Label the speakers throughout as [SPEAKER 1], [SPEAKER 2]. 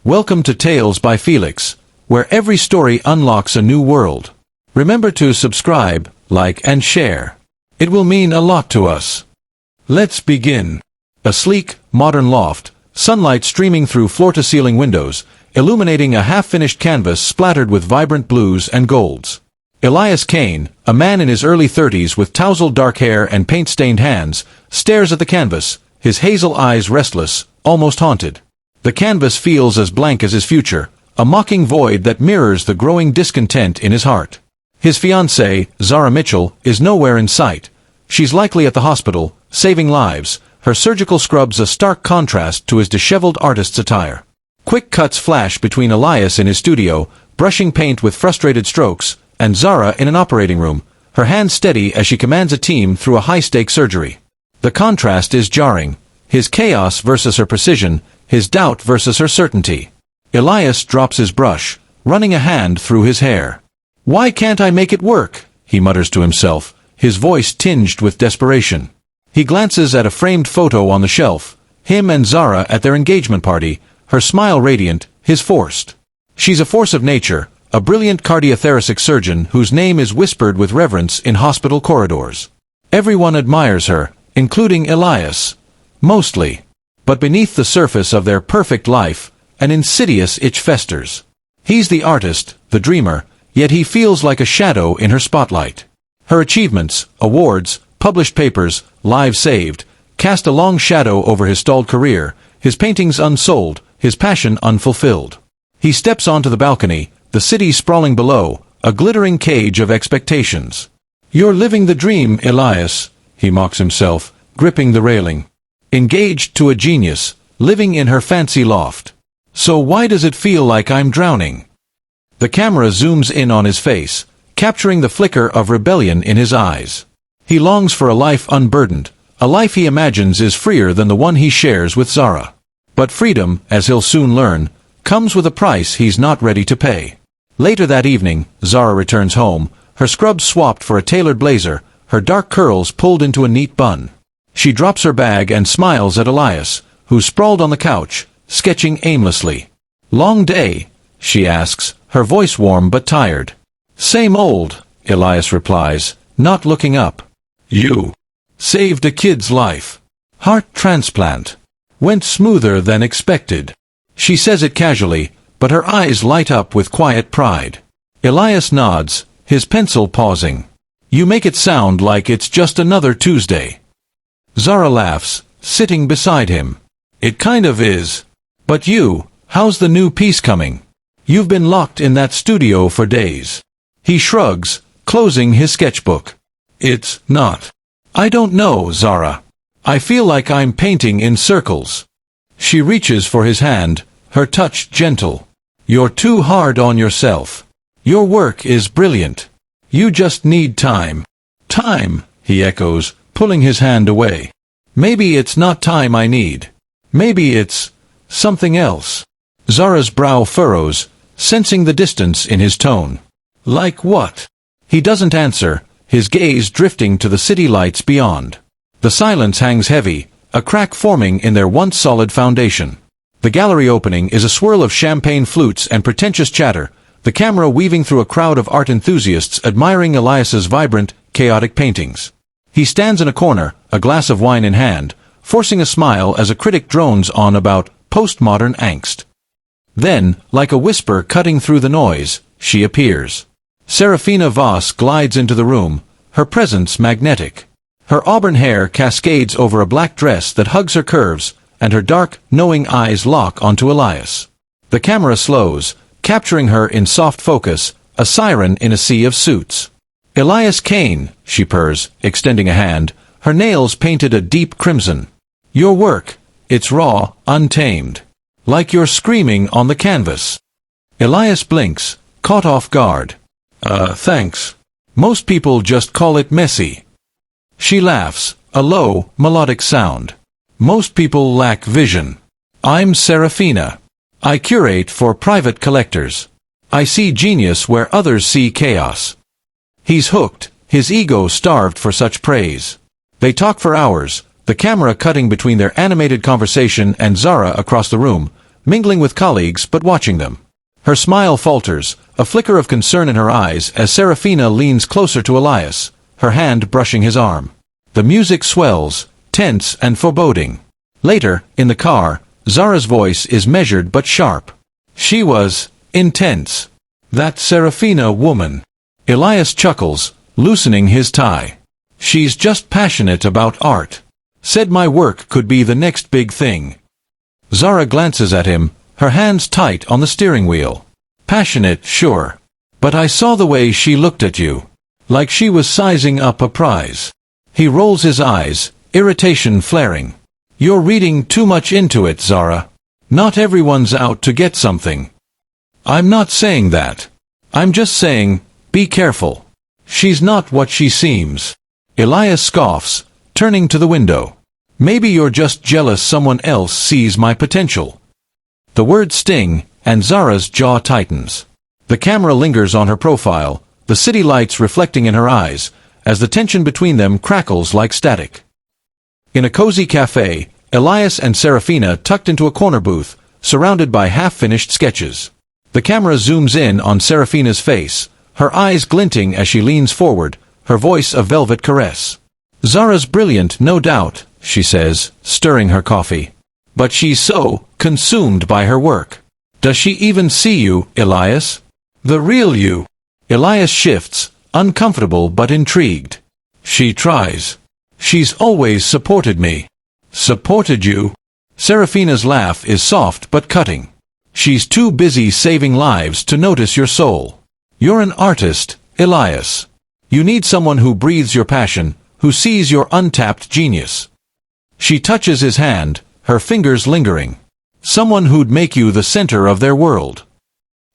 [SPEAKER 1] Welcome to Tales by Felix, where every story unlocks a new world. Remember to subscribe, like and share. It will mean a lot to us. Let's begin. A sleek, modern loft, sunlight streaming through floor-to-ceiling windows, illuminating a half-finished canvas splattered with vibrant blues and golds. Elias Kane, a man in his early 30s with tousled dark hair and paint-stained hands, stares at the canvas, his hazel eyes restless, almost haunted. The canvas feels as blank as his future, a mocking void that mirrors the growing discontent in his heart. His fiancée, Zara Mitchell, is nowhere in sight. She's likely at the hospital, saving lives, her surgical scrubs a stark contrast to his disheveled artist's attire. Quick cuts flash between Elias in his studio, brushing paint with frustrated strokes, and Zara in an operating room, her hands steady as she commands a team through a high-stakes surgery. The contrast is jarring. His chaos versus her precision, his doubt versus her certainty. Elias drops his brush, running a hand through his hair. "Why can't I make it work?" he mutters to himself, his voice tinged with desperation. He glances at a framed photo on the shelf, him and Zara at their engagement party, her smile radiant, his forced. She's a force of nature, a brilliant cardiothoracic surgeon whose name is whispered with reverence in hospital corridors. Everyone admires her, including Elias. Mostly. But beneath the surface of their perfect life, an insidious itch festers. He's the artist, the dreamer, yet he feels like a shadow in her spotlight. Her achievements, awards, published papers, lives saved, cast a long shadow over his stalled career, his paintings unsold, his passion unfulfilled. He steps onto the balcony, the city sprawling below, a glittering cage of expectations. "You're living the dream, Elias," he mocks himself, gripping the railing. Engaged to a genius, living in her fancy loft. So why does it feel like I'm drowning? The camera zooms in on his face, capturing the flicker of rebellion in his eyes. He longs for a life unburdened, a life he imagines is freer than the one he shares with Zara. But freedom, as he'll soon learn, comes with a price he's not ready to pay. Later that evening, Zara returns home, her scrubs swapped for a tailored blazer, her dark curls pulled into a neat bun. She drops her bag and smiles at Elias, who sprawled on the couch, sketching aimlessly. "Long day?" she asks, her voice warm but tired. "Same old," Elias replies, not looking up. "You saved a kid's life. Heart transplant. Went smoother than expected." She says it casually, but her eyes light up with quiet pride. Elias nods, his pencil pausing. "You make it sound like it's just another Tuesday." Zara laughs, sitting beside him. "It kind of is. But you, how's the new piece coming? You've been locked in that studio for days." He shrugs, closing his sketchbook. "It's not. I don't know, Zara. I feel like I'm painting in circles." She reaches for his hand, her touch gentle. "You're too hard on yourself. Your work is brilliant. You just need time." "Time," he echoes, pulling his hand away. "Maybe it's not time I need. Maybe it's something else." Zara's brow furrows, sensing the distance in his tone. "Like what?" He doesn't answer, his gaze drifting to the city lights beyond. The silence hangs heavy, a crack forming in their once solid foundation. The gallery opening is a swirl of champagne flutes and pretentious chatter, the camera weaving through a crowd of art enthusiasts admiring Elias's vibrant, chaotic paintings. He stands in a corner, a glass of wine in hand, forcing a smile as a critic drones on about postmodern angst. Then, like a whisper cutting through the noise, she appears. Serafina Voss glides into the room, her presence magnetic. Her auburn hair cascades over a black dress that hugs her curves, and her dark, knowing eyes lock onto Elias. The camera slows, capturing her in soft focus, a siren in a sea of suits. "Elias Kane," she purrs, extending a hand, her nails painted a deep crimson. "Your work, it's raw, untamed. Like you're screaming on the canvas." Elias blinks, caught off guard. Thanks. Most people just call it messy." She laughs, a low, melodic sound. "Most people lack vision. I'm Serafina. I curate for private collectors. I see genius where others see chaos." He's hooked, his ego starved for such praise. They talk for hours, the camera cutting between their animated conversation and Zara across the room, mingling with colleagues but watching them. Her smile falters, a flicker of concern in her eyes as Serafina leans closer to Elias, her hand brushing his arm. The music swells, tense and foreboding. Later, in the car, Zara's voice is measured but sharp. She was intense. That Serafina woman. Elias chuckles, loosening his tie. She's just passionate about art. Said my work could be the next big thing. Zara glances at him, her hands tight on the steering wheel. Passionate, sure. But I saw the way she looked at you. Like she was sizing up a prize. He rolls his eyes, irritation flaring. You're reading too much into it, Zara. Not everyone's out to get something. I'm not saying that. I'm just saying, be careful. She's not what she seems. Elias scoffs, turning to the window. Maybe you're just jealous someone else sees my potential. The words sting, and Zara's jaw tightens. The camera lingers on her profile, the city lights reflecting in her eyes, as the tension between them crackles like static. In a cozy cafe, Elias and Serafina tucked into a corner booth, surrounded by half-finished sketches. The camera zooms in on Serafina's face, her eyes glinting as she leans forward, her voice a velvet caress. Zara's brilliant, no doubt, she says, stirring her coffee. But she's so consumed by her work. Does she even see you, Elias? The real you. Elias shifts, uncomfortable but intrigued. She tries. She's always supported me. Supported you? Serafina's laugh is soft but cutting. She's too busy saving lives to notice your soul. You're an artist, Elias. You need someone who breathes your passion, who sees your untapped genius. She touches his hand, her fingers lingering. Someone who'd make you the center of their world.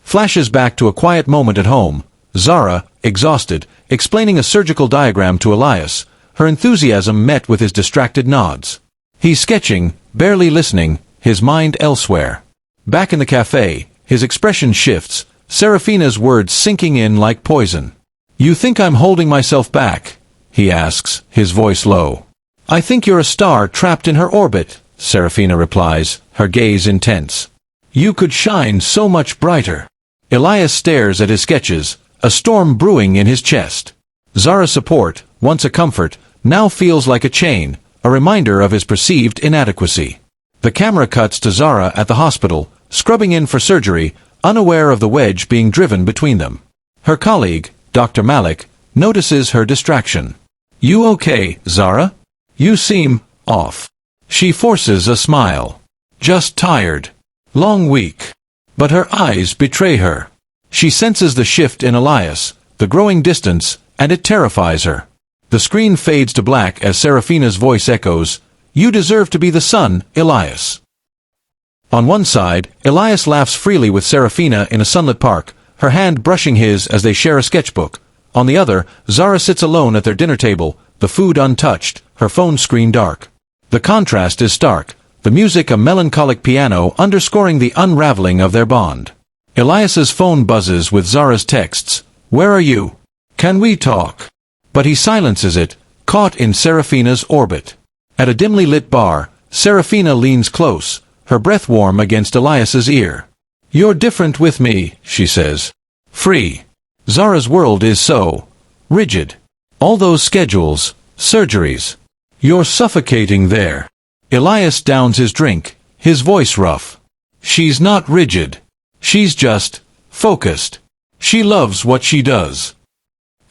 [SPEAKER 1] Flashes back to a quiet moment at home, Zara, exhausted, explaining a surgical diagram to Elias, her enthusiasm met with his distracted nods. He's sketching, barely listening, his mind elsewhere. Back in the cafe, his expression shifts, Serafina's words sinking in like poison. You think I'm holding myself back? He asks, his voice low. I think you're a star trapped in her orbit, Serafina replies, her gaze intense. You could shine so much brighter. Elias stares at his sketches, a storm brewing in his chest. Zara's support, once a comfort, now feels like a chain, a reminder of his perceived inadequacy. The camera cuts to Zara at the hospital, scrubbing in for surgery, unaware of the wedge being driven between them. Her colleague, Dr. Malik, notices her distraction. You okay, Zara? You seem off. She forces a smile. Just tired. Long week. But her eyes betray her. She senses the shift in Elias, the growing distance, and it terrifies her. The screen fades to black as Serafina's voice echoes, You deserve to be the sun, Elias. On one side, Elias laughs freely with Serafina in a sunlit park, her hand brushing his as they share a sketchbook. On the other, Zara sits alone at their dinner table, the food untouched, her phone screen dark. The contrast is stark, the music a melancholic piano underscoring the unraveling of their bond. Elias's phone buzzes with Zara's texts, Where are you? Can we talk? But he silences it, caught in Serafina's orbit. At a dimly lit bar, Serafina leans close, her breath warm against Elias's ear. You're different with me, she says. Free. Zara's world is so rigid. All those schedules, surgeries. You're suffocating there. Elias downs his drink, his voice rough. She's not rigid. She's just focused. She loves what she does.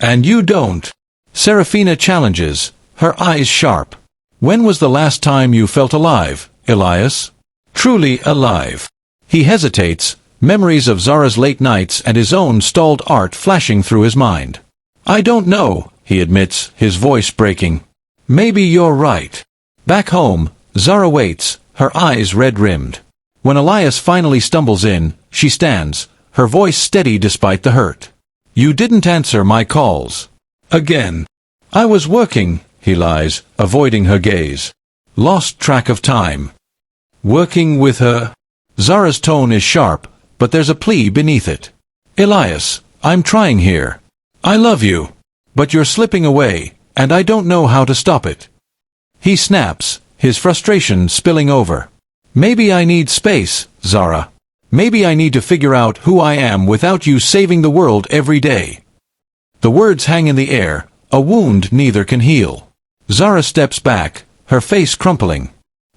[SPEAKER 1] And you don't. Serafina challenges, her eyes sharp. When was the last time you felt alive, Elias? Truly alive. He hesitates, memories of Zara's late nights and his own stalled art flashing through his mind. I don't know, he admits, his voice breaking. Maybe you're right. Back home, Zara waits, her eyes red-rimmed. When Elias finally stumbles in, she stands, her voice steady despite the hurt. You didn't answer my calls. Again. I was working, he lies, avoiding her gaze. Lost track of time. Working with her? Zara's tone is sharp, but there's a plea beneath it. Elias, I'm trying here. I love you. But you're slipping away, and I don't know how to stop it. He snaps, his frustration spilling over. Maybe I need space, Zara. Maybe I need to figure out who I am without you saving the world every day. The words hang in the air, a wound neither can heal. Zara steps back, her face crumpling.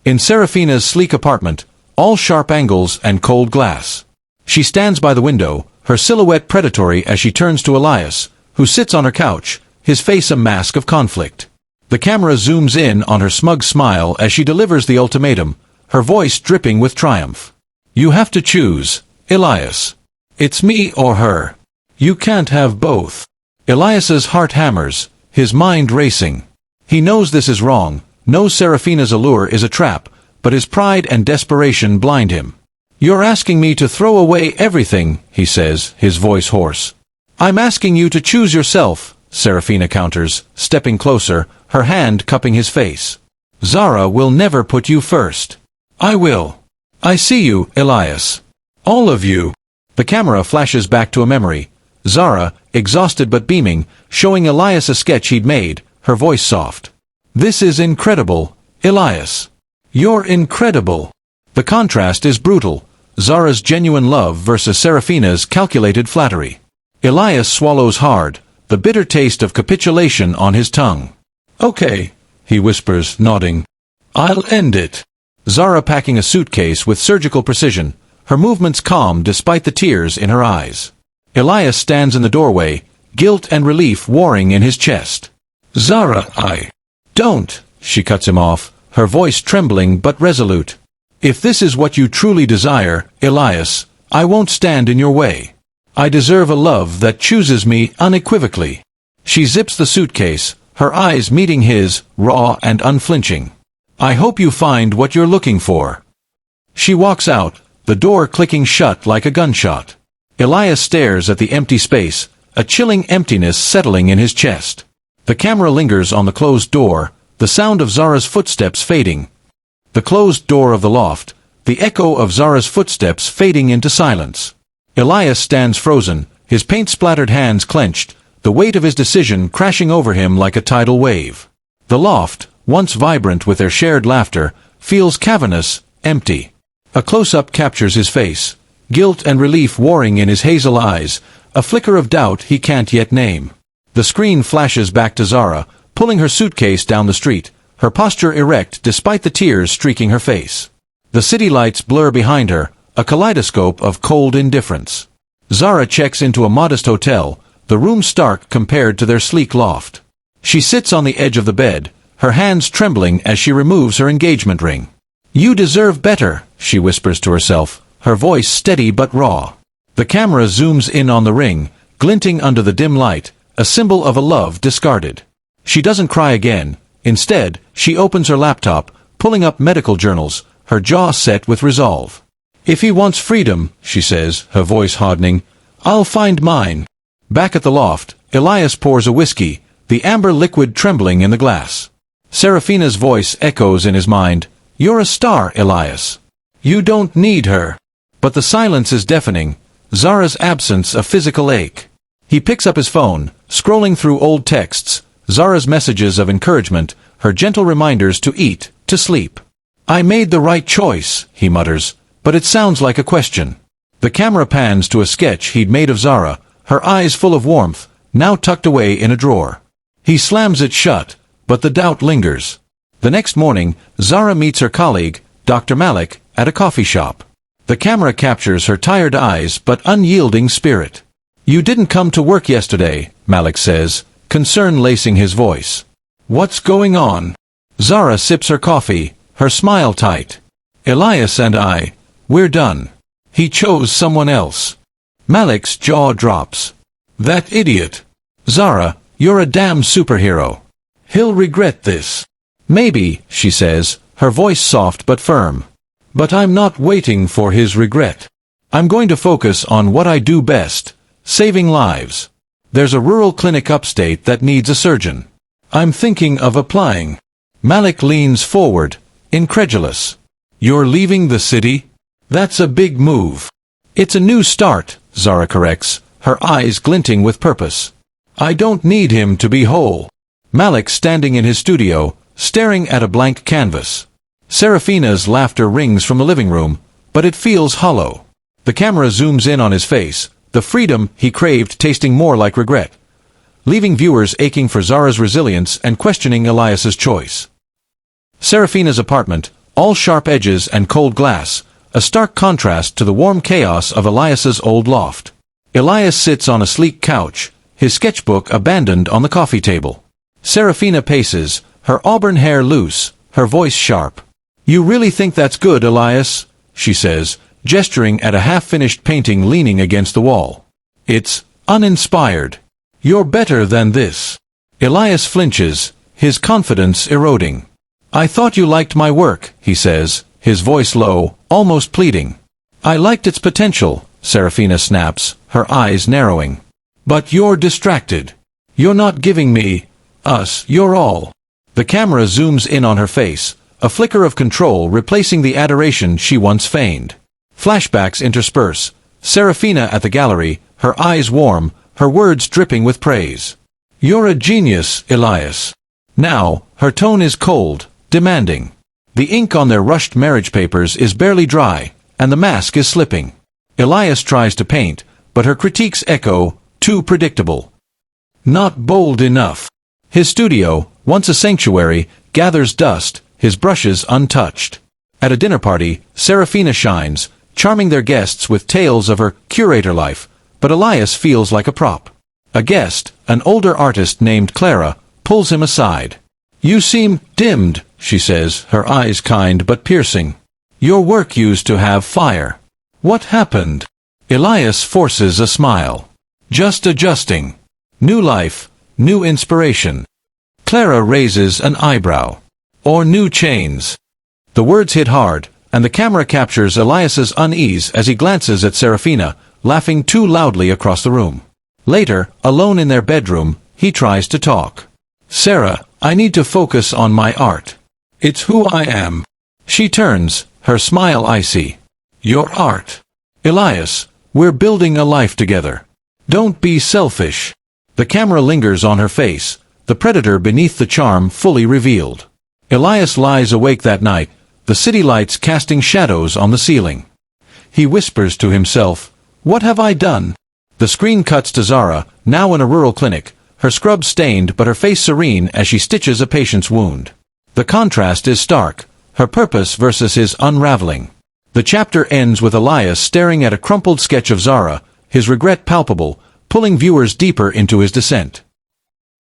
[SPEAKER 1] In Serafina's sleek apartment, all sharp angles and cold glass. She stands by the window, her silhouette predatory as she turns to Elias, who sits on her couch, his face a mask of conflict. The camera zooms in on her smug smile as she delivers the ultimatum, her voice dripping with triumph. You have to choose, Elias. It's me or her. You can't have both. Elias's heart hammers, his mind racing. He knows this is wrong, knows Serafina's allure is a trap, but his pride and desperation blind him. You're asking me to throw away everything, he says, his voice hoarse. I'm asking you to choose yourself, Serafina counters, stepping closer, her hand cupping his face. Zara will never put you first. I will. I see you, Elias. All of you. The camera flashes back to a memory. Zara, exhausted but beaming, showing Elias a sketch he'd made, her voice soft. This is incredible, Elias. You're incredible. The contrast is brutal. Zara's genuine love versus Serafina's calculated flattery. Elias swallows hard, the bitter taste of capitulation on his tongue. Okay, he whispers, nodding. I'll end it. Zara packing a suitcase with surgical precision, her movements calm despite the tears in her eyes. Elias stands in the doorway, guilt and relief warring in his chest. Zara, Don't, she cuts him off, her voice trembling but resolute. If this is what you truly desire, Elias, I won't stand in your way. I deserve a love that chooses me unequivocally. She zips the suitcase, her eyes meeting his, raw and unflinching. I hope you find what you're looking for. She walks out, the door clicking shut like a gunshot. Elias stares at the empty space, a chilling emptiness settling in his chest. The camera lingers on the closed door, the sound of Zara's footsteps fading. The closed door of the loft, the echo of Zara's footsteps fading into silence. Elias stands frozen, his paint-splattered hands clenched, the weight of his decision crashing over him like a tidal wave. The loft, once vibrant with their shared laughter, feels cavernous, empty. A close-up captures his face, guilt and relief warring in his hazel eyes, a flicker of doubt he can't yet name. The screen flashes back to Zara, pulling her suitcase down the street, her posture erect despite the tears streaking her face. The city lights blur behind her, a kaleidoscope of cold indifference. Zara checks into a modest hotel, the room stark compared to their sleek loft. She sits on the edge of the bed, her hands trembling as she removes her engagement ring. You deserve better, she whispers to herself, her voice steady but raw. The camera zooms in on the ring, glinting under the dim light, a symbol of a love discarded. She doesn't cry again. Instead, she opens her laptop, pulling up medical journals, her jaw set with resolve. If he wants freedom, she says, her voice hardening, I'll find mine. Back at the loft, Elias pours a whiskey, the amber liquid trembling in the glass. Serafina's voice echoes in his mind, You're a star, Elias. You don't need her. But the silence is deafening, Zara's absence a physical ache. He picks up his phone, scrolling through old texts, Zara's messages of encouragement, her gentle reminders to eat, to sleep. I made the right choice, he mutters, but it sounds like a question. The camera pans to a sketch he'd made of Zara, her eyes full of warmth, now tucked away in a drawer. He slams it shut, but the doubt lingers. The next morning, Zara meets her colleague, Dr. Malik, at a coffee shop. The camera captures her tired eyes but unyielding spirit. You didn't come to work yesterday, Malik says, concern lacing his voice. What's going on? Zara sips her coffee, her smile tight. Elias and we're done. He chose someone else. Malik's jaw drops. That idiot. Zara, you're a damn superhero. He'll regret this. Maybe, she says, her voice soft but firm. But I'm not waiting for his regret. I'm going to focus on what I do best, saving lives. There's a rural clinic upstate that needs a surgeon. I'm thinking of applying. Malik leans forward, incredulous. You're leaving the city? That's a big move. It's a new start, Zara corrects, her eyes glinting with purpose. I don't need him to be whole. Malik standing in his studio, staring at a blank canvas. Serafina's laughter rings from the living room, but it feels hollow. The camera zooms in on his face, the freedom he craved tasting more like regret, leaving viewers aching for Zara's resilience and questioning Elias's choice. Serafina's apartment, all sharp edges and cold glass, a stark contrast to the warm chaos of Elias's old loft. Elias sits on a sleek couch, his sketchbook abandoned on the coffee table. Serafina paces, her auburn hair loose, her voice sharp. "You really think that's good, Elias?" she says, gesturing at a half-finished painting leaning against the wall. "It's uninspired. You're better than this." Elias flinches, his confidence eroding. "I thought you liked my work," he says, his voice low, almost pleading. "I liked its potential," Serafina snaps, her eyes narrowing. "But you're distracted. You're not giving me, us, your all." The camera zooms in on her face, a flicker of control replacing the adoration she once feigned. Flashbacks intersperse, Serafina at the gallery, her eyes warm, her words dripping with praise. "You're a genius, Elias." Now, her tone is cold, demanding. The ink on their rushed marriage papers is barely dry, and the mask is slipping. Elias tries to paint, but her critiques echo, too predictable. Not bold enough. His studio, once a sanctuary, gathers dust, his brushes untouched. At a dinner party, Serafina shines, charming their guests with tales of her curator life, but Elias feels like a prop. A guest, an older artist named Clara, pulls him aside. "You seem dimmed," she says, her eyes kind but piercing. "Your work used to have fire. What happened?" Elias forces a smile. "Just adjusting. New life, new inspiration." Clara raises an eyebrow. "Or new chains." The words hit hard, and the camera captures Elias's unease as he glances at Serafina, laughing too loudly across the room. Later, alone in their bedroom, he tries to talk. "Sarah, I need to focus on my art. It's who I am." She turns, her smile icy. "Your art. Elias, we're building a life together. Don't be selfish." The camera lingers on her face, the predator beneath the charm fully revealed. Elias lies awake that night, the city lights casting shadows on the ceiling. He whispers to himself, "What have I done?" The screen cuts to Zara, now in a rural clinic, her scrub stained but her face serene as she stitches a patient's wound. The contrast is stark, her purpose versus his unraveling. The chapter ends with Elias staring at a crumpled sketch of Zara, his regret palpable, pulling viewers deeper into his descent.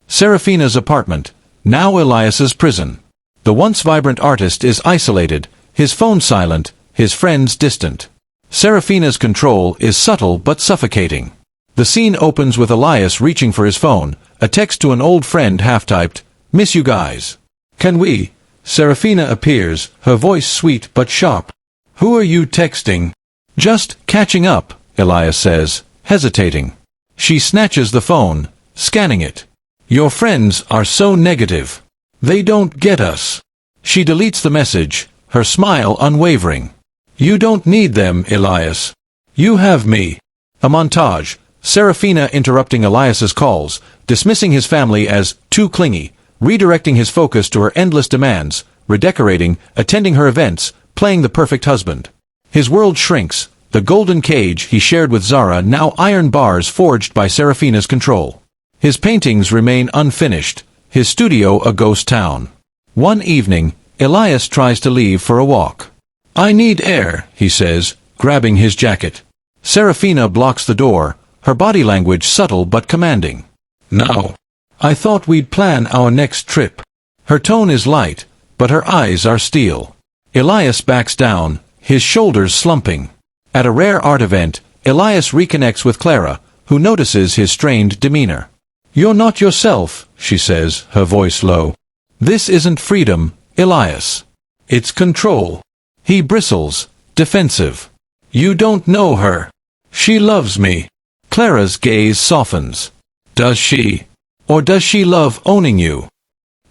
[SPEAKER 1] Serafina's apartment, now Elias's prison. The once vibrant artist is isolated, his phone silent, his friends distant. Serafina's control is subtle but suffocating. The scene opens with Elias reaching for his phone, a text to an old friend half-typed, "Miss you guys. Can we?" Serafina appears, her voice sweet but sharp. "Who are you texting?" "Just catching up," Elias says, hesitating. She snatches the phone, scanning it. "Your friends are so negative. They don't get us." She deletes the message, her smile unwavering. "You don't need them, Elias. You have me." A montage, Serafina interrupting Elias's calls, dismissing his family as too clingy, redirecting his focus to her endless demands, redecorating, attending her events, playing the perfect husband. His world shrinks, the golden cage he shared with Zara now iron bars forged by Serafina's control. His paintings remain unfinished, his studio a ghost town. One evening, Elias tries to leave for a walk. "I need air," he says, grabbing his jacket. Serafina blocks the door, her body language subtle but commanding. "No. I thought we'd plan our next trip." Her tone is light, but her eyes are steel. Elias backs down, his shoulders slumping. At a rare art event, Elias reconnects with Clara, who notices his strained demeanor. "You're not yourself," she says, her voice low. "This isn't freedom, Elias. It's control." He bristles, defensive. "You don't know her. She loves me." Clara's gaze softens. "Does she? Or does she love owning you?"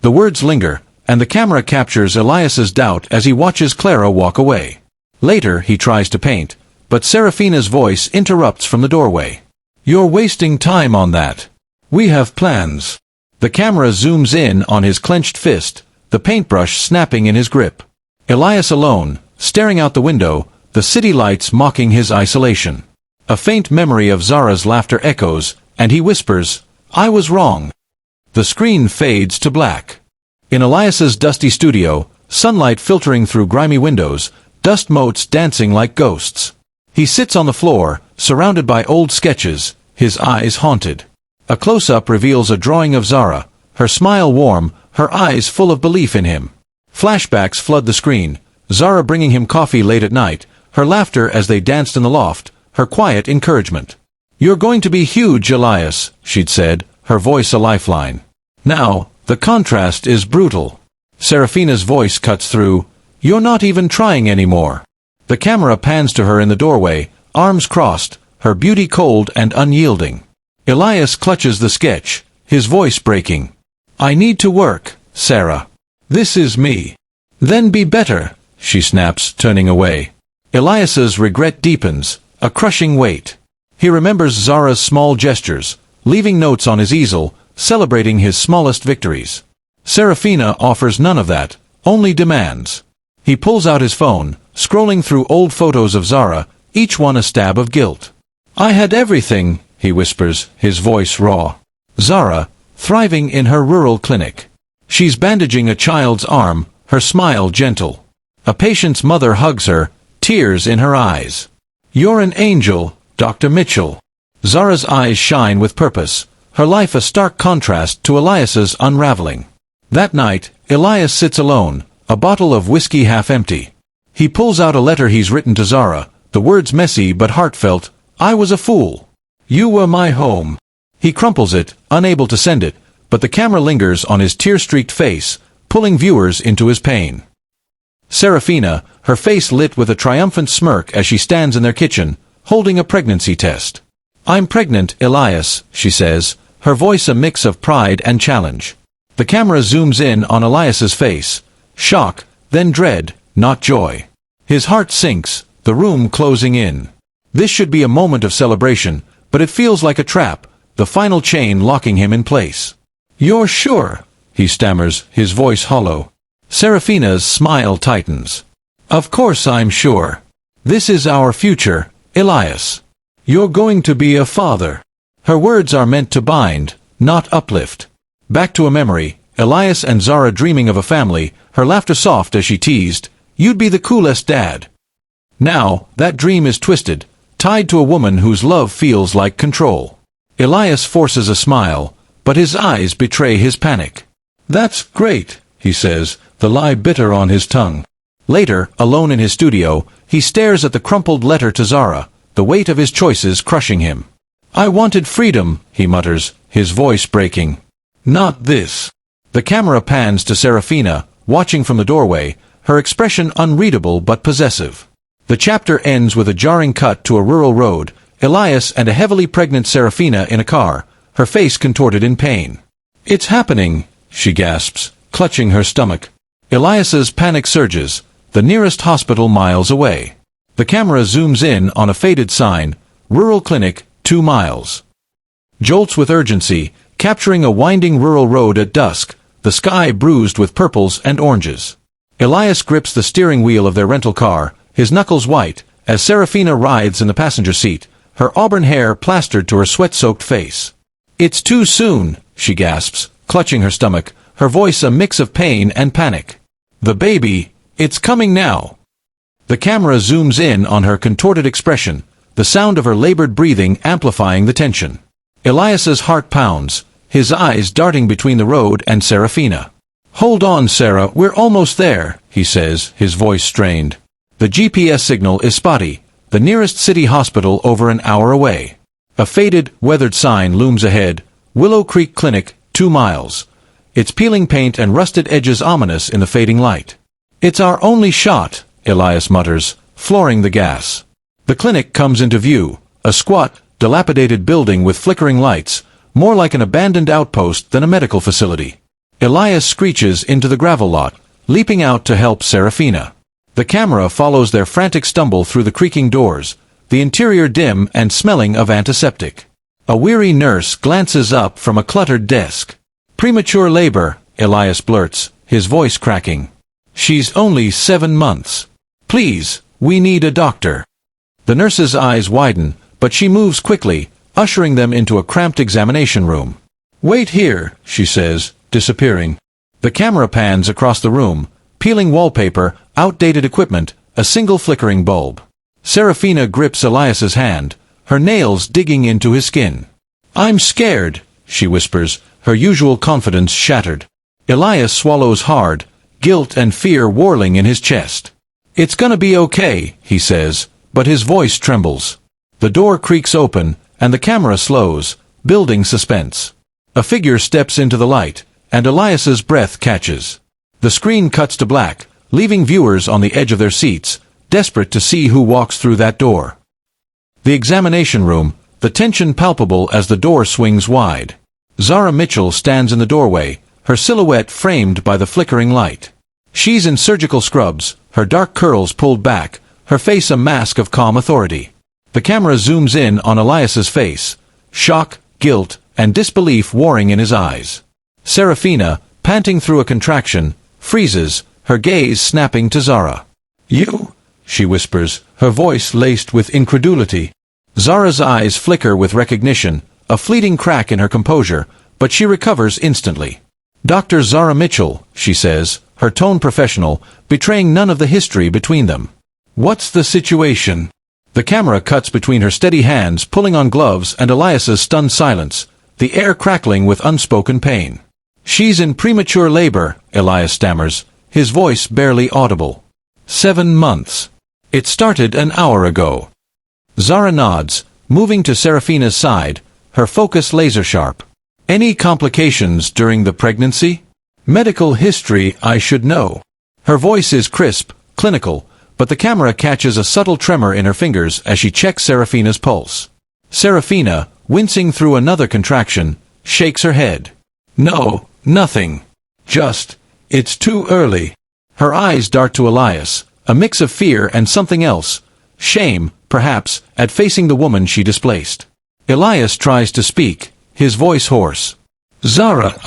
[SPEAKER 1] The words linger, and the camera captures Elias's doubt as he watches Clara walk away. Later he tries to paint, but Serafina's voice interrupts from the doorway. "You're wasting time on that. We have plans." The camera zooms in on his clenched fist, the paintbrush snapping in his grip. Elias alone, staring out the window, the city lights mocking his isolation. A faint memory of Zara's laughter echoes, and he whispers, "I was wrong." The screen fades to black. In Elias's dusty studio, sunlight filtering through grimy windows, dust motes dancing like ghosts. He sits on the floor, surrounded by old sketches, his eyes haunted. A close-up reveals a drawing of Zara, her smile warm, her eyes full of belief in him. Flashbacks flood the screen, Zara bringing him coffee late at night, her laughter as they danced in the loft, her quiet encouragement. "You're going to be huge, Elias," she'd said, her voice a lifeline. Now, the contrast is brutal. Serafina's voice cuts through, "You're not even trying anymore." The camera pans to her in the doorway, arms crossed, her beauty cold and unyielding. Elias clutches the sketch, his voice breaking. "I need to work, Sarah. This is me." "Then be better," she snaps, turning away. Elias's regret deepens, a crushing weight. He remembers Zara's small gestures, leaving notes on his easel, celebrating his smallest victories. Serafina offers none of that, only demands. He pulls out his phone, scrolling through old photos of Zara, each one a stab of guilt. "I had everything," he whispers, his voice raw. Zara, thriving in her rural clinic. She's bandaging a child's arm, her smile gentle. A patient's mother hugs her, tears in her eyes. "You're an angel, Dr. Mitchell." Zara's eyes shine with purpose, her life a stark contrast to Elias's unraveling. That night, Elias sits alone, a bottle of whiskey half empty. He pulls out a letter he's written to Zara, the words messy but heartfelt, "I was a fool. You were my home." He crumples it, unable to send it, but the camera lingers on his tear-streaked face, pulling viewers into his pain. Serafina, her face lit with a triumphant smirk as she stands in their kitchen, holding a pregnancy test. "I'm pregnant, Elias," she says, her voice a mix of pride and challenge. The camera zooms in on Elias's face. Shock, then dread, not joy. His heart sinks, the room closing in. This should be a moment of celebration, but it feels like a trap, the final chain locking him in place. "You're sure?" he stammers, his voice hollow. Serafina's smile tightens. "Of course I'm sure. This is our future, Elias. You're going to be a father." Her words are meant to bind, not uplift. Back to a memory, Elias and Zara dreaming of a family, her laughter soft as she teased, "You'd be the coolest dad." Now, that dream is twisted, tied to a woman whose love feels like control. Elias forces a smile, but his eyes betray his panic. "That's great," he says, the lie bitter on his tongue. Later, alone in his studio, he stares at the crumpled letter to Zara, the weight of his choices crushing him. "I wanted freedom," he mutters, his voice breaking. "Not this." The camera pans to Serafina, watching from the doorway, her expression unreadable but possessive. The chapter ends with a jarring cut to a rural road, Elias and a heavily pregnant Serafina in a car, her face contorted in pain. "It's happening," she gasps, clutching her stomach. Elias's panic surges, the nearest hospital miles away. The camera zooms in on a faded sign, "Rural Clinic, 2 miles." Jolts with urgency, capturing a winding rural road at dusk, the sky bruised with purples and oranges. Elias grips the steering wheel of their rental car, his knuckles white, as Serafina rides in the passenger seat, her auburn hair plastered to her sweat-soaked face. "It's too soon," she gasps, clutching her stomach, her voice a mix of pain and panic. "The baby, it's coming now." The camera zooms in on her contorted expression, the sound of her labored breathing amplifying the tension. Elias's heart pounds, his eyes darting between the road and Serafina. "Hold on, Sarah, we're almost there," he says, his voice strained. The GPS signal is spotty, the nearest city hospital over an hour away. A faded, weathered sign looms ahead, "Willow Creek Clinic, 2 miles." Its peeling paint and rusted edges ominous in the fading light. "It's our only shot," Elias mutters, flooring the gas. The clinic comes into view, a squat, dilapidated building with flickering lights, more like an abandoned outpost than a medical facility. Elias screeches into the gravel lot, leaping out to help Serafina. The camera follows their frantic stumble through the creaking doors, the interior dim and smelling of antiseptic. A weary nurse glances up from a cluttered desk. "Premature labor," Elias blurts, his voice cracking. She's only 7 months. Please, we need a doctor. The nurse's eyes widen, but she moves quickly, ushering them into a cramped examination room. Wait here, she says, disappearing. The camera pans across the room, peeling wallpaper, outdated equipment, a single flickering bulb. Serafina grips Elias's hand, her nails digging into his skin. I'm scared, she whispers, her usual confidence shattered. Elias swallows hard, guilt and fear whirling in his chest. It's gonna be okay, he says, but his voice trembles. The door creaks open, and the camera slows, building suspense. A figure steps into the light, and Elias's breath catches. The screen cuts to black, leaving viewers on the edge of their seats, desperate to see who walks through that door. The examination room, the tension palpable as the door swings wide. Zara Mitchell stands in the doorway, her silhouette framed by the flickering light. She's in surgical scrubs, her dark curls pulled back, her face a mask of calm authority. The camera zooms in on Elias's face, shock, guilt, and disbelief warring in his eyes. Serafina, panting through a contraction, freezes, her gaze snapping to Zara. You? She whispers, her voice laced with incredulity. Zara's eyes flicker with recognition, a fleeting crack in her composure, but she recovers instantly. Dr. Zara Mitchell, she says, her tone professional, betraying none of the history between them. What's the situation? The camera cuts between her steady hands pulling on gloves and Elias's stunned silence, the air crackling with unspoken pain. She's in premature labor, Elias stammers, his voice barely audible. 7 months. It started an hour ago. Zara nods, moving to Serafina's side, her focus laser-sharp. Any complications during the pregnancy? Medical history I should know. Her voice is crisp, clinical, but the camera catches a subtle tremor in her fingers as she checks Serafina's pulse. Serafina, wincing through another contraction, shakes her head. No, nothing. Just, it's too early. Her eyes dart to Elias, a mix of fear and something else, shame, perhaps, at facing the woman she displaced. Elias tries to speak, his voice hoarse. Zara,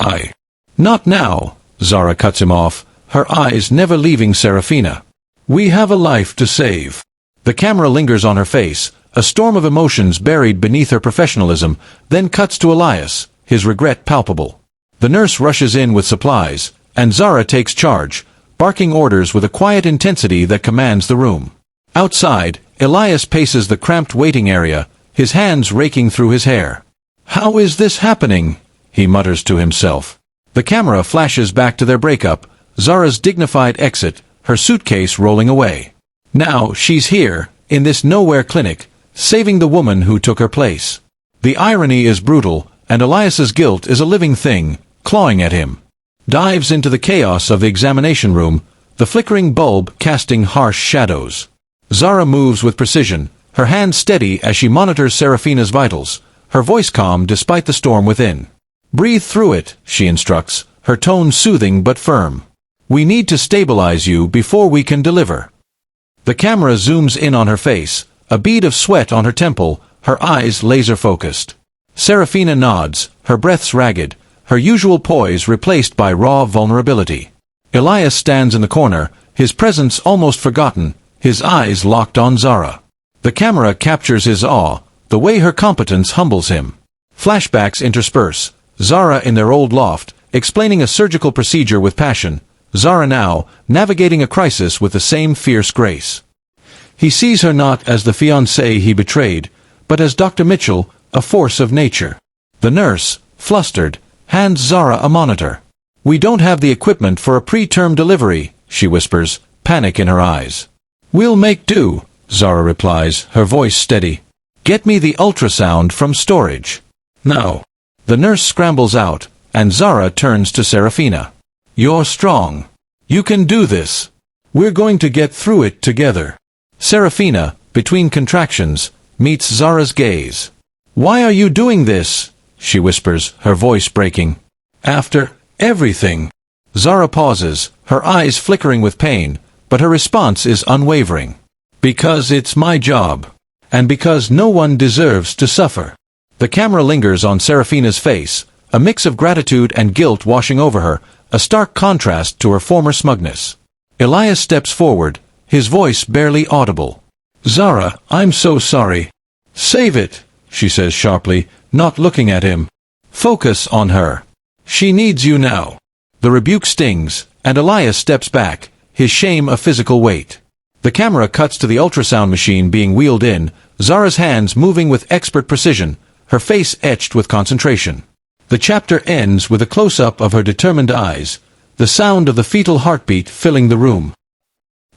[SPEAKER 1] Not now, Zara cuts him off, her eyes never leaving Serafina. We have a life to save. The camera lingers on her face, a storm of emotions buried beneath her professionalism, then cuts to Elias, his regret palpable. The nurse rushes in with supplies, and Zara takes charge, barking orders with a quiet intensity that commands the room. Outside, Elias paces the cramped waiting area, his hands raking through his hair. How is this happening? He mutters to himself. The camera flashes back to their breakup, Zara's dignified exit, her suitcase rolling away. Now she's here, in this nowhere clinic, saving the woman who took her place. The irony is brutal, and Elias's guilt is a living thing, clawing at him. Dives into the chaos of the examination room, the flickering bulb casting harsh shadows. Zara moves with precision, her hand steady as she monitors Serafina's vitals, her voice calm despite the storm within. Breathe through it, she instructs, her tone soothing but firm. We need to stabilize you before we can deliver. The camera zooms in on her face, a bead of sweat on her temple, her eyes laser-focused. Serafina nods, her breaths ragged, her usual poise replaced by raw vulnerability. Elias stands in the corner, his presence almost forgotten, his eyes locked on Zara. The camera captures his awe, the way her competence humbles him. Flashbacks intersperse, Zara in their old loft, explaining a surgical procedure with passion, Zara now, navigating a crisis with the same fierce grace. He sees her not as the fiancée he betrayed, but as Dr. Mitchell, a force of nature. The nurse, flustered, hands Zara a monitor. We don't have the equipment for a preterm delivery, she whispers, panic in her eyes. We'll make do, Zara replies, her voice steady. Get me the ultrasound from storage. Now. The nurse scrambles out, and Zara turns to Serafina. You're strong. You can do this. We're going to get through it together. Serafina, between contractions, meets Zara's gaze. Why are you doing this? She whispers, her voice breaking. After everything. Zara pauses, her eyes flickering with pain, but her response is unwavering. Because it's my job. And because no one deserves to suffer. The camera lingers on Serafina's face, a mix of gratitude and guilt washing over her, a stark contrast to her former smugness. Elias steps forward, his voice barely audible. "Zara, I'm so sorry." "Save it," she says sharply, not looking at him. "Focus on her. She needs you now." The rebuke stings, and Elias steps back, his shame a physical weight. The camera cuts to the ultrasound machine being wheeled in, Zara's hands moving with expert precision, her face etched with concentration. The chapter ends with a close-up of her determined eyes, the sound of the fetal heartbeat filling the room.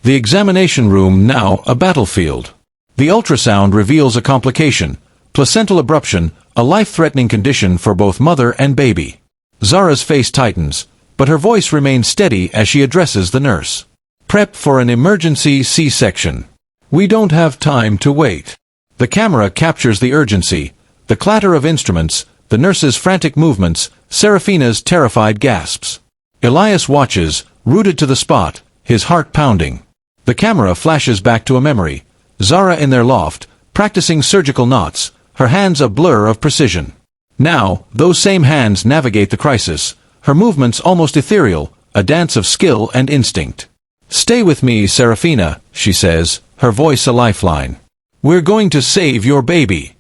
[SPEAKER 1] The examination room now a battlefield. The ultrasound reveals a complication, placental abruption, a life-threatening condition for both mother and baby. Zara's face tightens, but her voice remains steady as she addresses the nurse. "Prep for an emergency C-section. We don't have time to wait." The camera captures the urgency, the clatter of instruments, the nurse's frantic movements, Serafina's terrified gasps. Elias watches, rooted to the spot, his heart pounding. The camera flashes back to a memory. Zara in their loft, practicing surgical knots, her hands a blur of precision. Now, those same hands navigate the crisis, her movements almost ethereal, a dance of skill and instinct. "Stay with me, Serafina," she says, her voice a lifeline. "We're going to save your baby."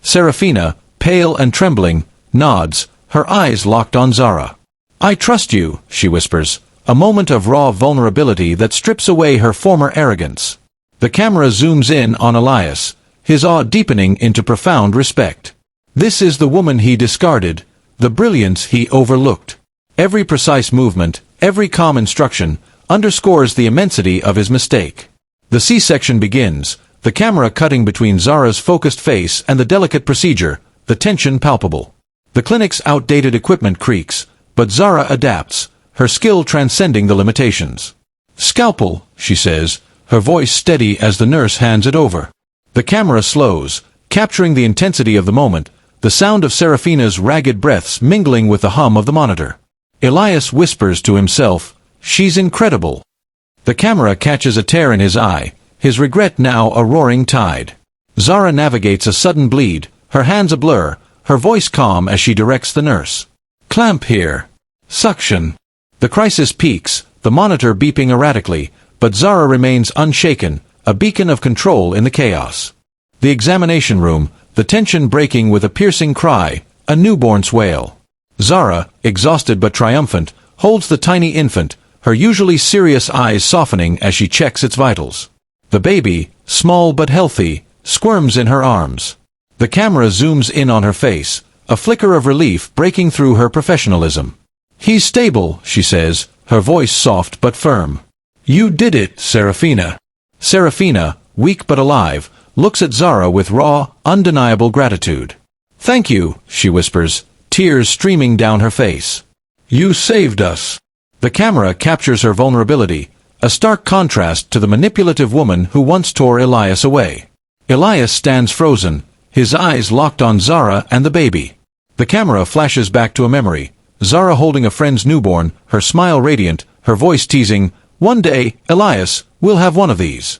[SPEAKER 1] Serafina, pale and trembling, nods, her eyes locked on Zara. "I trust you," she whispers, a moment of raw vulnerability that strips away her former arrogance. The camera zooms in on Elias, his awe deepening into profound respect. This is the woman he discarded, the brilliance he overlooked. Every precise movement, every calm instruction, underscores the immensity of his mistake. The C-section begins, the camera cutting between Zara's focused face and the delicate procedure, the tension palpable. The clinic's outdated equipment creaks, but Zara adapts, her skill transcending the limitations. "Scalpel," she says, her voice steady as the nurse hands it over. The camera slows, capturing the intensity of the moment, the sound of Serafina's ragged breaths mingling with the hum of the monitor. Elias whispers to himself, "She's incredible." The camera catches a tear in his eye, his regret now a roaring tide. Zara navigates a sudden bleed, her hands a blur, her voice calm as she directs the nurse. "Clamp here. Suction." The crisis peaks, the monitor beeping erratically, but Zara remains unshaken, a beacon of control in the chaos. The examination room, the tension breaking with a piercing cry, a newborn's wail. Zara, exhausted but triumphant, holds the tiny infant, her usually serious eyes softening as she checks its vitals. The baby, small but healthy, squirms in her arms. The camera zooms in on her face, a flicker of relief breaking through her professionalism. "He's stable," she says, her voice soft but firm. "You did it, Serafina." Serafina, weak but alive, looks at Zara with raw, undeniable gratitude. "Thank you," she whispers, tears streaming down her face. "You saved us." The camera captures her vulnerability, a stark contrast to the manipulative woman who once tore Elias away. Elias stands frozen, his eyes locked on Zara and the baby. The camera flashes back to a memory, Zara holding a friend's newborn, her smile radiant, her voice teasing, "One day, Elias, we'll have one of these."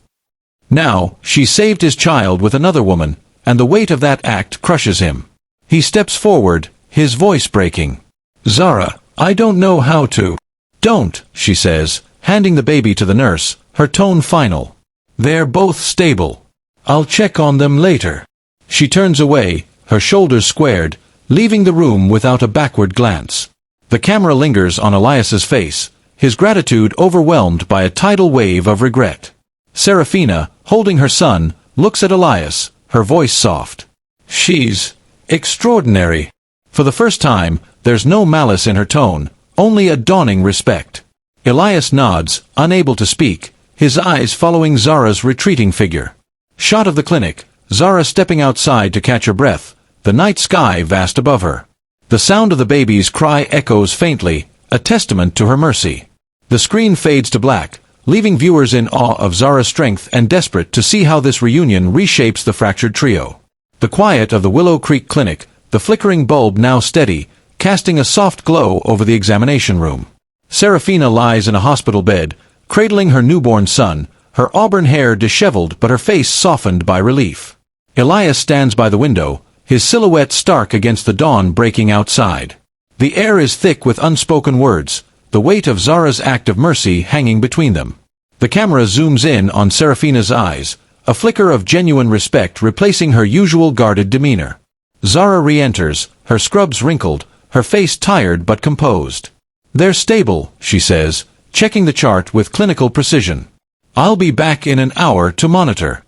[SPEAKER 1] Now, she saved his child with another woman, and the weight of that act crushes him. He steps forward, his voice breaking. "Zara, I don't know how to." "Don't," she says, handing the baby to the nurse, her tone final. "They're both stable. I'll check on them later." She turns away, her shoulders squared, leaving the room without a backward glance. The camera lingers on Elias's face, his gratitude overwhelmed by a tidal wave of regret. Serafina, holding her son, looks at Elias, her voice soft. "She's extraordinary." For the first time, there's no malice in her tone, only a dawning respect. Elias nods, unable to speak, his eyes following Zara's retreating figure. Shot of the clinic, Zara stepping outside to catch her breath, the night sky vast above her. The sound of the baby's cry echoes faintly, a testament to her mercy. The screen fades to black, leaving viewers in awe of Zara's strength and desperate to see how this reunion reshapes the fractured trio. The quiet of the Willow Creek Clinic, the flickering bulb now steady, casting a soft glow over the examination room. Serafina lies in a hospital bed, cradling her newborn son, her auburn hair disheveled but her face softened by relief. Elias stands by the window, his silhouette stark against the dawn breaking outside. The air is thick with unspoken words, the weight of Zara's act of mercy hanging between them. The camera zooms in on Serafina's eyes, a flicker of genuine respect replacing her usual guarded demeanor. Zara re-enters, her scrubs wrinkled, her face tired but composed. "They're stable," she says, checking the chart with clinical precision. "I'll be back in an hour to monitor."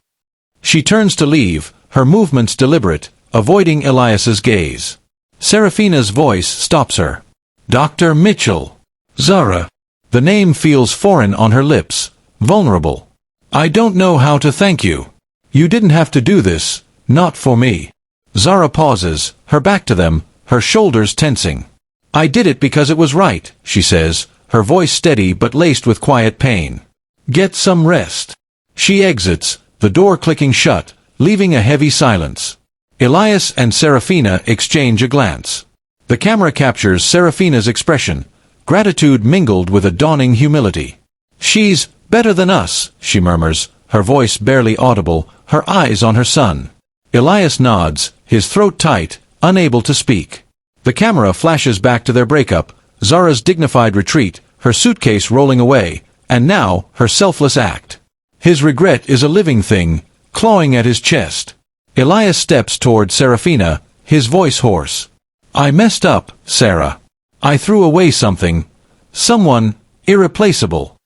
[SPEAKER 1] She turns to leave, her movements deliberate, avoiding Elias's gaze. Serafina's voice stops her. "Dr. Mitchell." "Zara." The name feels foreign on her lips, vulnerable. "I don't know how to thank you. You didn't have to do this, not for me." Zara pauses, her back to them, her shoulders tensing. "I did it because it was right," she says, her voice steady but laced with quiet pain. "Get some rest." She exits, the door clicking shut, leaving a heavy silence. Elias and Serafina exchange a glance. The camera captures Serafina's expression, gratitude mingled with a dawning humility. "She's better than us," she murmurs, her voice barely audible, her eyes on her son. Elias nods, his throat tight, unable to speak. The camera flashes back to their breakup, Zara's dignified retreat, her suitcase rolling away, and now her selfless act. His regret is a living thing, clawing at his chest. Elias steps toward Serafina, his voice hoarse. "I messed up, Sarah. I threw away something. Someone irreplaceable."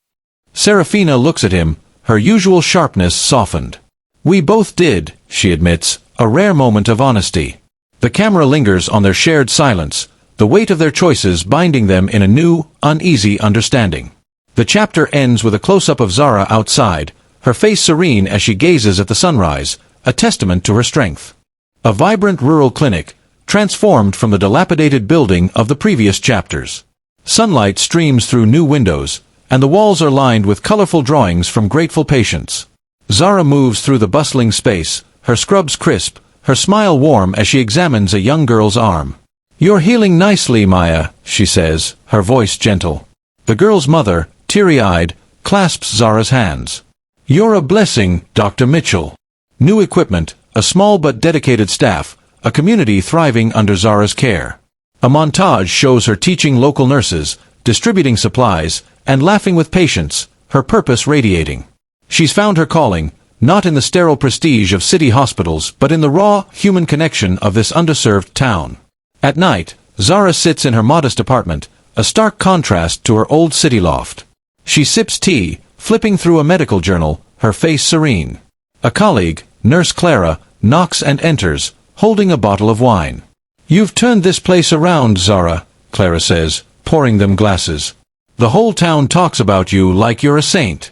[SPEAKER 1] Serafina looks at him, her usual sharpness softened. "We both did," she admits, a rare moment of honesty. The camera lingers on their shared silence, the weight of their choices binding them in a new, uneasy understanding. The chapter ends with a close-up of Zara outside, her face serene as she gazes at the sunrise, a testament to her strength. A vibrant rural clinic, transformed from the dilapidated building of the previous chapters. Sunlight streams through new windows, and the walls are lined with colorful drawings from grateful patients. Zara moves through the bustling space, her scrubs crisp, her smile warm as she examines a young girl's arm. "You're healing nicely, Maya," she says, her voice gentle. The girl's mother, teary-eyed, clasps Zara's hands. "You're a blessing, Dr. Mitchell." New equipment, a small but dedicated staff, a community thriving under Zara's care. A montage shows her teaching local nurses, distributing supplies, and laughing with patients, her purpose radiating. She's found her calling, not in the sterile prestige of city hospitals but in the raw, human connection of this underserved town. At night, Zara sits in her modest apartment, a stark contrast to her old city loft. She sips tea, flipping through a medical journal, her face serene. A colleague, Nurse Clara, knocks and enters, holding a bottle of wine. "You've turned this place around, Zara," Clara says, pouring them glasses. "The whole town talks about you like you're a saint."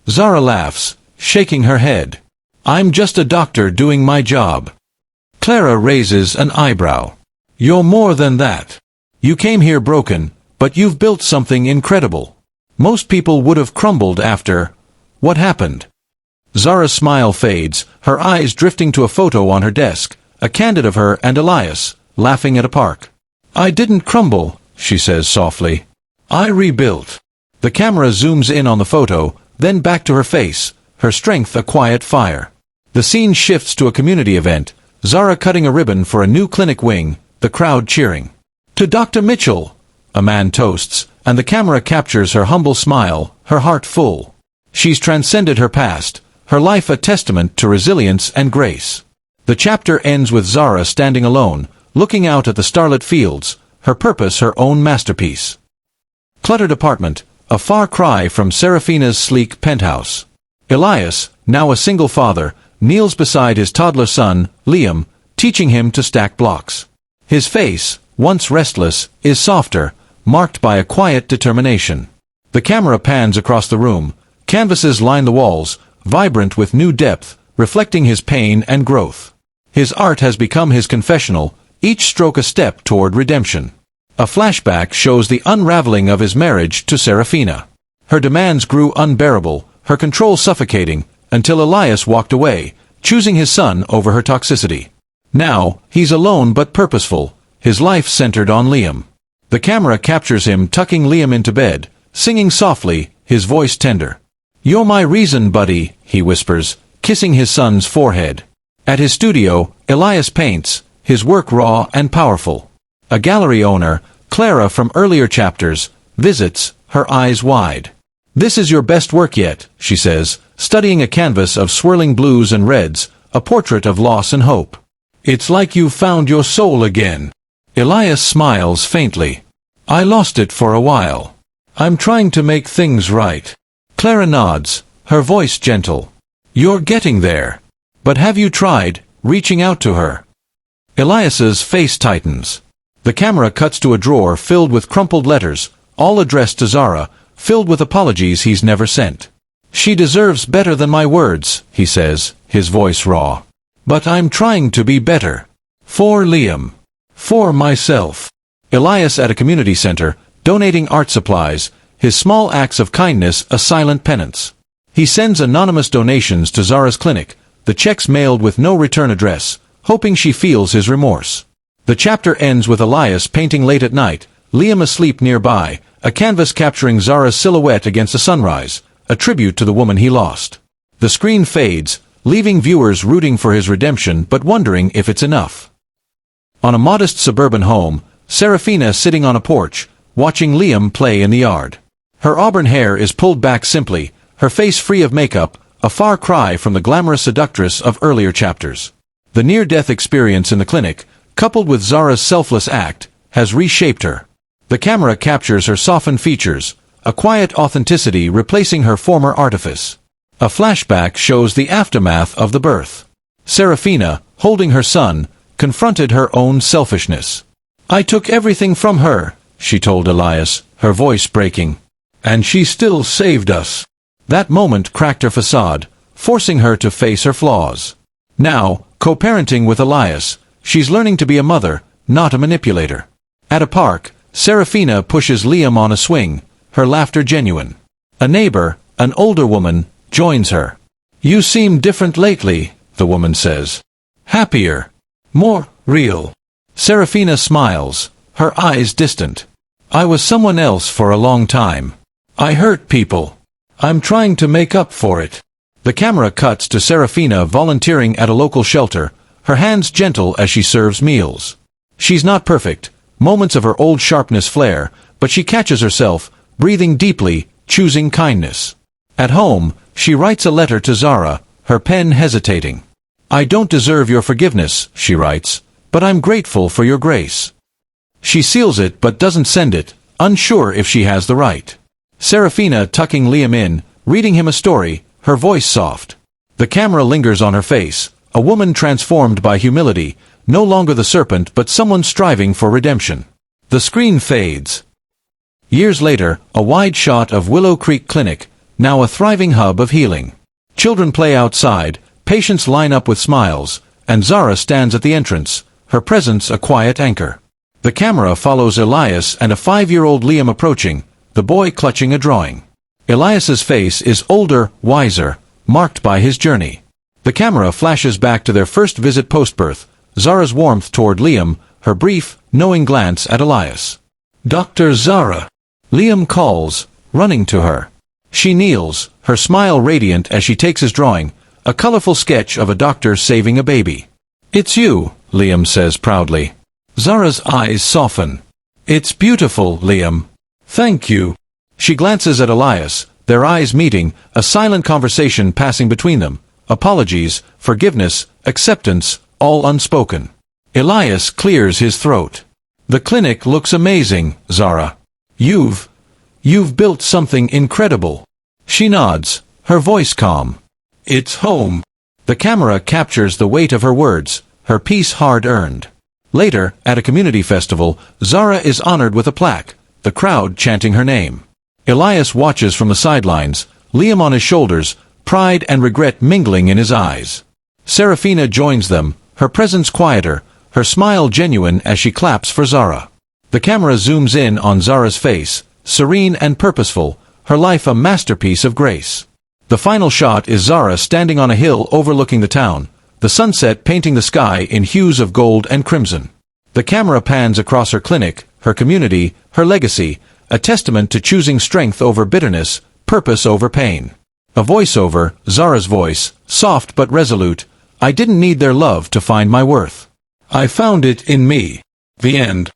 [SPEAKER 1] Zara laughs, shaking her head. "I'm just a doctor doing my job." Clara raises an eyebrow. "You're more than that. You came here broken, but you've built something incredible. Most people would have crumbled after what happened." Zara's smile fades, her eyes drifting to a photo on her desk, a candid of her and Elias, laughing at a park. "I didn't crumble," she says softly. "I rebuilt." The camera zooms in on the photo, then back to her face, her strength a quiet fire. The scene shifts to a community event, Zara cutting a ribbon for a new clinic wing, the crowd cheering. "To Dr. Mitchell," a man toasts, and the camera captures her humble smile, her heart full. She's transcended her past, her life a testament to resilience and grace. The chapter ends with Zara standing alone, looking out at the starlit fields, her purpose her own masterpiece. Cluttered apartment, a far cry from Serafina's sleek penthouse. Elias, now a single father, kneels beside his toddler son, Liam, teaching him to stack blocks. His face, once restless, is softer, marked by a quiet determination. The camera pans across the room, canvases line the walls, vibrant with new depth, reflecting his pain and growth. His art has become his confessional, each stroke a step toward redemption. A flashback shows the unraveling of his marriage to Serafina. Her demands grew unbearable, her control suffocating, until Elias walked away, choosing his son over her toxicity. Now, he's alone but purposeful, his life centered on Liam. The camera captures him tucking Liam into bed, singing softly, his voice tender. "You're my reason, buddy," he whispers, kissing his son's forehead. At his studio, Elias paints, his work raw and powerful. A gallery owner, Clara from earlier chapters, visits, her eyes wide. "This is your best work yet," she says, studying a canvas of swirling blues and reds, a portrait of loss and hope. "It's like you've found your soul again." Elias smiles faintly. "I lost it for a while. I'm trying to make things right." Clara nods, her voice gentle. "You're getting there. But have you tried reaching out to her?" Elias's face tightens. The camera cuts to a drawer filled with crumpled letters, all addressed to Zara, filled with apologies he's never sent. "She deserves better than my words," he says, his voice raw. "But I'm trying to be better. For Liam. For myself." Elias at a community center, donating art supplies, his small acts of kindness a silent penance. He sends anonymous donations to Zara's clinic, the checks mailed with no return address, hoping she feels his remorse. The chapter ends with Elias painting late at night, Liam asleep nearby, a canvas capturing Zara's silhouette against the sunrise, a tribute to the woman he lost. The screen fades, leaving viewers rooting for his redemption but wondering if it's enough. On a modest suburban home, Serafina sitting on a porch, watching Liam play in the yard. Her auburn hair is pulled back simply, her face free of makeup, a far cry from the glamorous seductress of earlier chapters. The near-death experience in the clinic, coupled with Zara's selfless act, has reshaped her. The camera captures her softened features, a quiet authenticity replacing her former artifice. A flashback shows the aftermath of the birth. Serafina, holding her son, confronted her own selfishness. "I took everything from her," she told Elias, her voice breaking. "And she still saved us." That moment cracked her facade, forcing her to face her flaws. Now, co-parenting with Elias, she's learning to be a mother, not a manipulator. At a park, Serafina pushes Liam on a swing, her laughter genuine. A neighbor, an older woman, joins her. "You seem different lately," the woman says. "Happier. More real." Serafina smiles, her eyes distant. "I was someone else for a long time. I hurt people. I'm trying to make up for it." The camera cuts to Serafina volunteering at a local shelter, her hands gentle as she serves meals. She's not perfect, moments of her old sharpness flare, but she catches herself, breathing deeply, choosing kindness. At home, she writes a letter to Zara, her pen hesitating. "I don't deserve your forgiveness," she writes, "but I'm grateful for your grace." She seals it but doesn't send it, unsure if she has the right. Serafina tucking Liam in, reading him a story, her voice soft. The camera lingers on her face, a woman transformed by humility, no longer the serpent but someone striving for redemption. The screen fades. Years later, a wide shot of Willow Creek Clinic, now a thriving hub of healing. Children play outside, patients line up with smiles, and Zara stands at the entrance, her presence a quiet anchor. The camera follows Elias and a 5-year-old Liam approaching, the boy clutching a drawing. Elias's face is older, wiser, marked by his journey. The camera flashes back to their first visit post-birth, Zara's warmth toward Liam, her brief, knowing glance at Elias. "Dr. Zara." Liam calls, running to her. She kneels, her smile radiant as she takes his drawing, a colorful sketch of a doctor saving a baby. "It's you," Liam says proudly. Zara's eyes soften. "It's beautiful, Liam." "Thank you." She glances at Elias, their eyes meeting, a silent conversation passing between them. Apologies, forgiveness, acceptance, all unspoken. Elias clears his throat. "The clinic looks amazing, Zara. You've built something incredible." She nods, her voice calm. "It's home." The camera captures the weight of her words, her peace hard-earned. Later, at a community festival, Zara is honored with a plaque, the crowd chanting her name. Elias watches from the sidelines, Liam on his shoulders, pride and regret mingling in his eyes. Serafina joins them, her presence quieter, her smile genuine as she claps for Zara. The camera zooms in on Zara's face, serene and purposeful, her life a masterpiece of grace. The final shot is Zara standing on a hill overlooking the town, the sunset painting the sky in hues of gold and crimson. The camera pans across her clinic, her community, her legacy, a testament to choosing strength over bitterness, purpose over pain. A voiceover, Zara's voice, soft but resolute. "I didn't need their love to find my worth. I found it in me." The end.